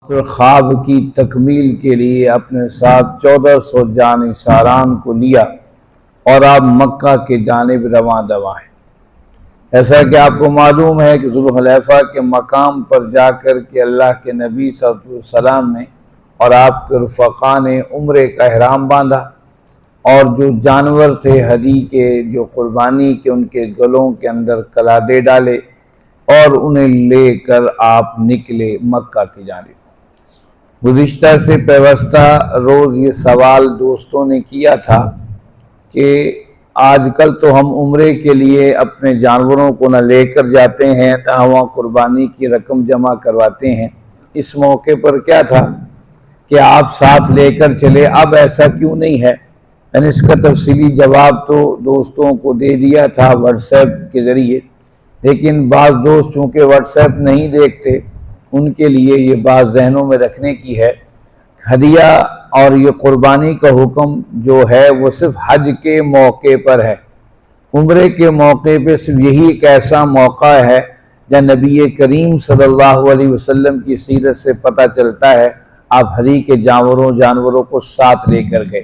پھر خواب کی تکمیل کے لیے اپنے ساتھ 1400 جانثاران کو لیا اور آپ مکہ کے جانب رواں دواں ہیں۔ ایسا کہ آپ کو معلوم ہے کہ ذوالحلیفہ کے مقام پر جا کر کے اللہ کے نبی صلی اللہ علیہ وسلم نے اور آپ کے رفقا نے عمرے کا احرام باندھا، اور جو جانور تھے ہدی کے، جو قربانی کے، ان کے گلوں کے اندر قلادے ڈالے اور انہیں لے کر آپ نکلے مکہ کی جانب۔ گزشتہ سے پیوستہ روز یہ سوال دوستوں نے کیا تھا کہ آج کل تو ہم عمرے کے لیے اپنے جانوروں کو نہ لے کر جاتے ہیں نہ وہاں قربانی کی رقم جمع کرواتے ہیں، اس موقع پر کیا تھا کہ آپ ساتھ لے کر چلے، اب ایسا کیوں نہیں ہے؟ یعنی اس کا تفصیلی جواب تو دوستوں کو دے دیا تھا واٹس ایپ کے ذریعے، لیکن بعض دوست چونکہ واٹس ایپ نہیں دیکھتے، ان کے لیے یہ بات ذہنوں میں رکھنے کی ہے۔ ہدیہ اور یہ قربانی کا حکم جو ہے وہ صرف حج کے موقع پر ہے۔ عمرے کے موقع پہ صرف یہی ایک ایسا موقع ہے جہاں نبی کریم صلی اللہ علیہ وسلم کی سیرت سے پتہ چلتا ہے آپ ہدی کے جانوروں کو ساتھ لے کر گئے،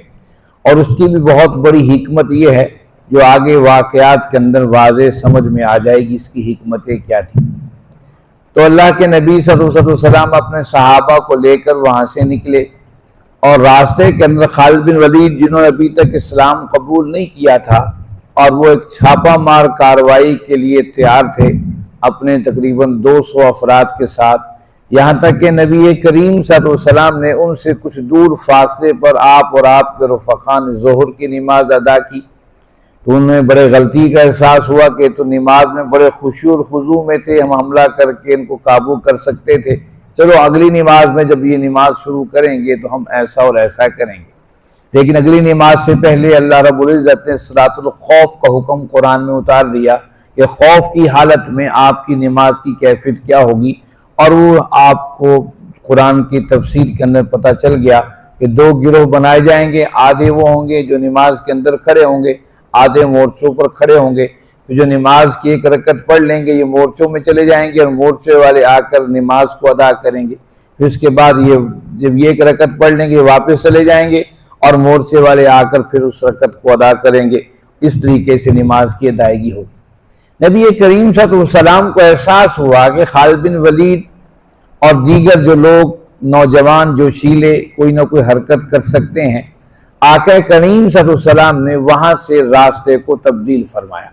اور اس کی بھی بہت بڑی حکمت یہ ہے جو آگے واقعات کے اندر واضح سمجھ میں آ جائے گی اس کی حکمتیں کیا تھی۔ تو اللہ کے نبی صلی اللہ علیہ وسلم اپنے صحابہ کو لے کر وہاں سے نکلے، اور راستے کے اندر خالد بن ولید جنہوں نے ابھی تک اسلام قبول نہیں کیا تھا، اور وہ ایک چھاپہ مار کارروائی کے لیے تیار تھے اپنے تقریباً 200 افراد کے ساتھ، یہاں تک کہ نبی کریم صلی اللہ علیہ وسلم نے ان سے کچھ دور فاصلے پر آپ اور آپ کے رفقا نے ظہر کی نماز ادا کی، تو انہیں بڑے غلطی کا احساس ہوا کہ تو نماز میں بڑے خشوع اور خضوع میں تھے، ہم حملہ کر کے ان کو قابو کر سکتے تھے، چلو اگلی نماز میں جب یہ نماز شروع کریں گے تو ہم ایسا اور ایسا کریں گے۔ لیکن اگلی نماز سے پہلے اللہ رب العزت نے صلاۃ الخوف کا حکم قرآن میں اتار دیا کہ خوف کی حالت میں آپ کی نماز کی کیفیت کیا ہوگی، اور وہ آپ کو قرآن کی تفسیر کے اندر پتہ چل گیا کہ 2 گروہ بنائے جائیں گے، آدھے وہ ہوں گے جو نماز کے اندر کھڑے ہوں گے، آدھے مورچوں پر کھڑے ہوں گے، جو نماز کی ایک رکعت پڑھ لیں گے یہ مورچوں میں چلے جائیں گے اور مورچے والے آ کر نماز کو ادا کریں گے، پھر اس کے بعد یہ جب یہ ایک رکعت پڑھ لیں گے واپس چلے جائیں گے اور مورچے والے آ کر پھر اس رکعت کو ادا کریں گے، اس طریقے سے نماز کی ادائیگی ہوگی۔ نبی کریم صلی اللہ علیہ وسلم کو احساس ہوا کہ خالد بن ولید اور دیگر جو لوگ نوجوان جو شیلے کوئی نہ کوئی حرکت کر سکتے ہیں، آقا کریم صلی اللہ علیہ وسلم نے وہاں سے راستے کو تبدیل فرمایا۔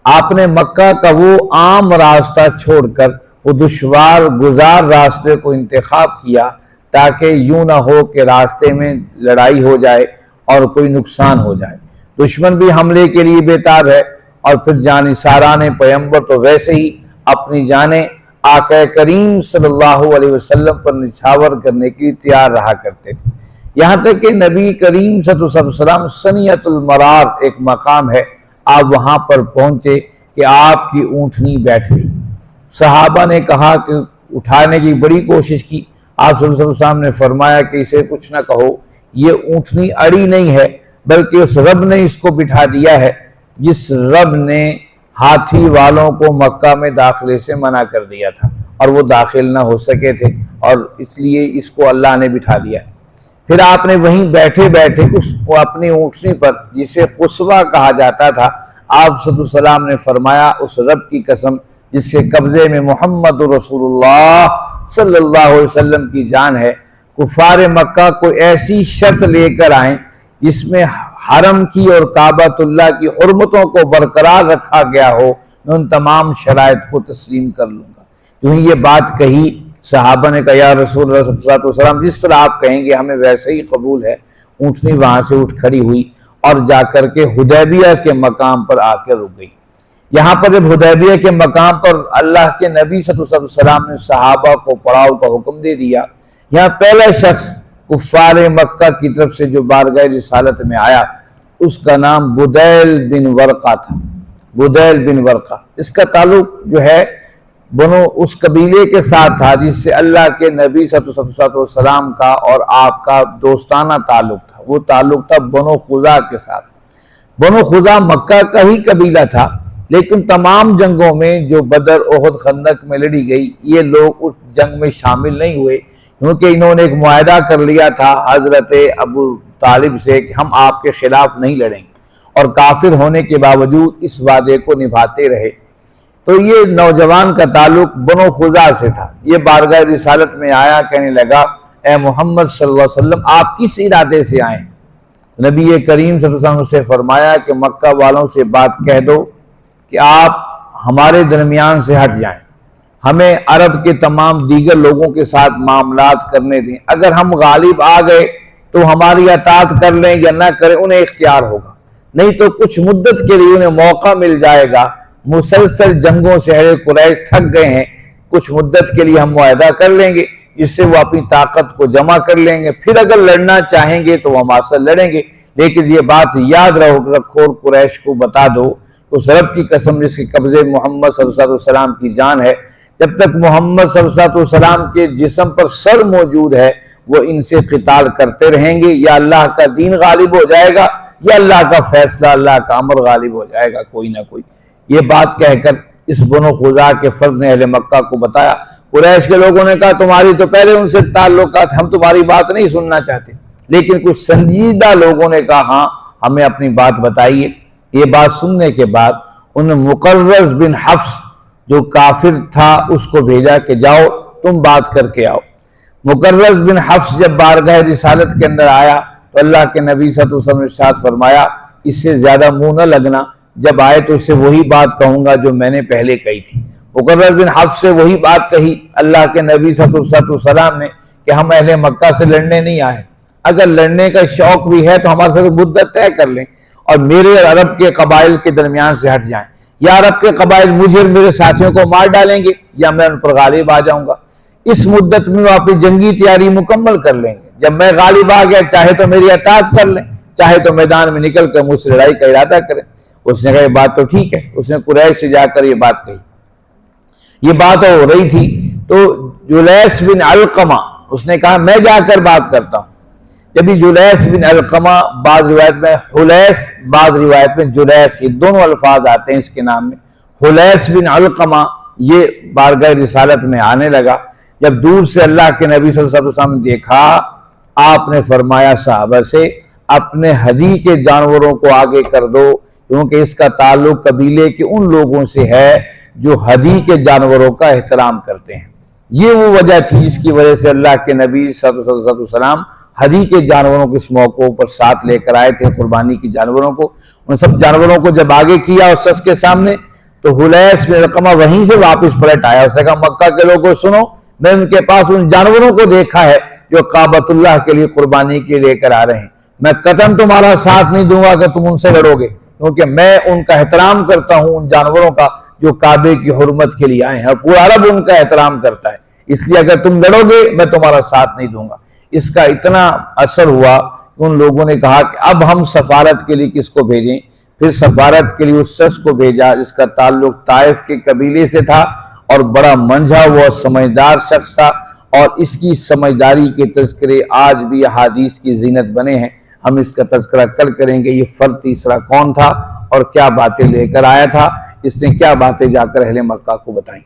آپ نے مکہ کا وہ عام راستہ چھوڑ کر وہ دشوار گزار راستے کو انتخاب کیا، تاکہ یوں نہ ہو کہ راستے میں لڑائی ہو جائے اور کوئی نقصان ہو جائے۔ دشمن بھی حملے کے لیے بیتاب ہے، اور پھر جانثاران پیغمبر تو ویسے ہی اپنی جانیں آقا کریم صلی اللہ علیہ وسلم پر نچھاور کرنے کے لیے تیار رہا کرتے تھے، یہاں تک کہ نبی کریم صلی اللہ علیہ وسلم سنیت المرار ایک مقام ہے، آپ وہاں پر پہنچے کہ آپ کی اونٹنی بیٹھ گئی۔ صحابہ نے کہا کہ اٹھانے کی بڑی کوشش کی، آپ صلی اللہ علیہ وسلم نے فرمایا کہ اسے کچھ نہ کہو، یہ اونٹنی اڑی نہیں ہے، بلکہ اس رب نے اس کو بٹھا دیا ہے جس رب نے ہاتھی والوں کو مکہ میں داخلے سے منع کر دیا تھا اور وہ داخل نہ ہو سکے تھے، اور اس لیے اس کو اللہ نے بٹھا دیا۔ پھر آپ نے وہیں بیٹھے بیٹھے اس کو اپنی اونٹنی پر جسے قصوہ کہا جاتا تھا، آپ صلی اللہ علیہ وسلم نے فرمایا اس رب کی قسم جس کے قبضے میں محمد رسول اللہ صلی اللہ علیہ وسلم کی جان ہے، کفار مکہ کو ایسی شرط لے کر آئیں جس میں حرم کی اور کعبۃ اللہ کی حرمتوں کو برقرار رکھا گیا ہو، میں ان تمام شرائط کو تسلیم کر لوں گا۔ کیوں یہ بات کہی، صحابہ نے کہا یا رسول اللہ صلی اللہ علیہ وسلم جس طرح آپ کہیں گے ہمیں ویسے ہی قبول ہے۔ اونٹنی وہاں سے اٹھ کھڑی ہوئی اور جا کر کے حدیبیہ کے مقام پر آ کے رک گئی۔ یہاں پر جب حدیبیہ کے مقام پر اللہ کے نبی صلی اللہ علیہ وسلم نے صحابہ کو پڑاؤ کا حکم دے دیا، یہاں پہلا شخص کفار مکہ کی طرف سے جو بارگاہ رسالت میں آیا اس کا نام بدیل بن ورقہ تھا۔ بدیل بن ورقہ، اس کا تعلق جو ہے بنو اس قبیلے کے ساتھ تھا جس سے اللہ کے نبی صلی اللہ علیہ وسلم کا اور آپ کا دوستانہ تعلق تھا، وہ تعلق تھا بنو خزاع کے ساتھ۔ بنو خزاع مکہ کا ہی قبیلہ تھا، لیکن تمام جنگوں میں جو بدر، احد، خندق میں لڑی گئی یہ لوگ اس جنگ میں شامل نہیں ہوئے، کیونکہ انہوں نے ایک معاہدہ کر لیا تھا حضرت ابو طالب سے کہ ہم آپ کے خلاف نہیں لڑیں گے، اور کافر ہونے کے باوجود اس وعدے کو نبھاتے رہے۔ تو یہ نوجوان کا تعلق بنو خزاع سے تھا۔ یہ بارگاہ رسالت میں آیا، کہنے لگا اے محمد صلی اللہ علیہ وسلم آپ کس ارادے سے آئیں؟ نبی کریم صلی اللہ علیہ وسلم سے فرمایا کہ مکہ والوں سے بات کہہ دو کہ آپ ہمارے درمیان سے ہٹ جائیں، ہمیں عرب کے تمام دیگر لوگوں کے ساتھ معاملات کرنے دیں، اگر ہم غالب آ گئے تو ہماری اطاعت کر لیں یا نہ کریں انہیں اختیار ہوگا، نہیں تو کچھ مدت کے لیے انہیں موقع مل جائے گا، مسلسل جنگوں سے اہل قریش تھک گئے ہیں، کچھ مدت کے لیے ہم معاہدہ کر لیں گے جس سے وہ اپنی طاقت کو جمع کر لیں گے، پھر اگر لڑنا چاہیں گے تو وہ ہمارے ساتھ لڑیں گے، لیکن یہ بات یاد رکھو اور قریش کو بتا دو، اس رب کی قسم جس کے قبضے محمد صلی اللہ علیہ وسلم کی جان ہے، جب تک محمد صلی اللہ علیہ وسلم کے جسم پر سر موجود ہے وہ ان سے قتال کرتے رہیں گے، یا اللہ کا دین غالب ہو جائے گا یا اللہ کا فیصلہ، اللہ کا امر غالب ہو جائے گا کوئی نہ کوئی۔ یہ بات کہہ کر اس بنو خزاع کے فرد نے اہل مکہ کو بتایا۔ قریش کے لوگوں نے کہا تمہاری تو پہلے ان سے تعلقات، ہم تمہاری بات نہیں سننا چاہتے، لیکن کچھ سنجیدہ لوگوں نے کہا ہاں ہمیں اپنی بات بتائیے۔ یہ بات سننے کے بعد انہوں نے مقرز بن حفص جو کافر تھا اس کو بھیجا کہ جاؤ تم بات کر کے آؤ۔ مقرز بن حفص جب بارگاہ رسالت کے اندر آیا تو اللہ کے نبی صلی اللہ علیہ وسلم نے ارشاد فرمایا اس سے زیادہ منہ نہ لگنا، جب آئے تو اس سے وہی بات کہوں گا جو میں نے پہلے کہی تھی۔ مقرز بن حفص سے وہی بات کہی اللہ کے نبی صلی اللہ علیہ وسلم نے کہ ہم اہل مکہ سے لڑنے نہیں آئے، اگر لڑنے کا شوق بھی ہے تو ہمارے ساتھ مدت طے کر لیں اور میرے عرب کے قبائل کے درمیان سے ہٹ جائیں، یا عرب کے قبائل مجھے اور میرے ساتھیوں کو مار ڈالیں گے یا میں ان پر غالب آ جاؤں گا، اس مدت میں وہ اپنی جنگی تیاری مکمل کر لیں گے، جب میں غالب آ گیا چاہے تو میری اطاعت کر لیں چاہے تو میدان میں نکل کر مجھ سے لڑائی کا ارادہ کریں۔ اس نے کہا یہ بات تو ٹھیک ہے، اس نے قریش سے جا کر یہ بات کہی۔ یہ بات ہو رہی تھی تو جلیس بن علقمہ اس نے کہا میں جا کر بات کرتا ہوں۔ جب یہ جلیس بن علقمہ، بعض روایت میں حلیس بعض روایت میں جلیس، یہ دونوں الفاظ آتے ہیں اس کے نام میں، حلیس بن علقمہ یہ بارگاہ رسالت میں آنے لگا۔ جب دور سے اللہ کے نبی صلی اللہ علیہ وسلم نے دیکھا، آپ نے فرمایا صحابہ سے اپنے ہدی کے جانوروں کو آگے کر دو، کیونکہ اس کا تعلق قبیلے کے ان لوگوں سے ہے جو ہدی کے جانوروں کا احترام کرتے ہیں۔ یہ وہ وجہ تھی جس کی وجہ سے اللہ کے نبی صلی اللہ علیہ وسلم ہدی کے جانوروں کو اس موقع پر ساتھ لے کر آئے تھے، قربانی کی جانوروں کو۔ ان سب جانوروں کو جب آگے کیا اس شخص کے سامنے تو حلیس بن علقمہ وہیں سے واپس پلٹ آیا۔ اس نے کہا مکہ کے لوگوں سنو، میں ان کے پاس ان جانوروں کو دیکھا ہے جو کعبۃ اللہ کے لیے قربانی کے لے کر آ رہے ہیں، میں قطعاً تمہارا ساتھ نہیں دوں گا کہ تم ان سے لڑو گے، کیونکہ میں ان کا احترام کرتا ہوں، ان جانوروں کا جو کعبے کی حرمت کے لیے آئے ہیں، پورا عرب ان کا احترام کرتا ہے، اس لیے اگر تم لڑو گے میں تمہارا ساتھ نہیں دوں گا۔ اس کا اتنا اثر ہوا کہ ان لوگوں نے کہا کہ اب ہم سفارت کے لیے کس کو بھیجیں؟ پھر سفارت کے لیے اس شخص کو بھیجا جس کا تعلق طائف کے قبیلے سے تھا اور بڑا منجھا ہوا سمجھدار شخص تھا، اور اس کی سمجھداری کے تذکرے آج بھی احادیث کی زینت بنے ہیں۔ ہم اس کا تذکرہ کل کریں گے یہ فرد تیسرا کون تھا اور کیا باتیں لے کر آیا تھا، اس نے کیا باتیں جا کر اہل مکہ کو بتائیں۔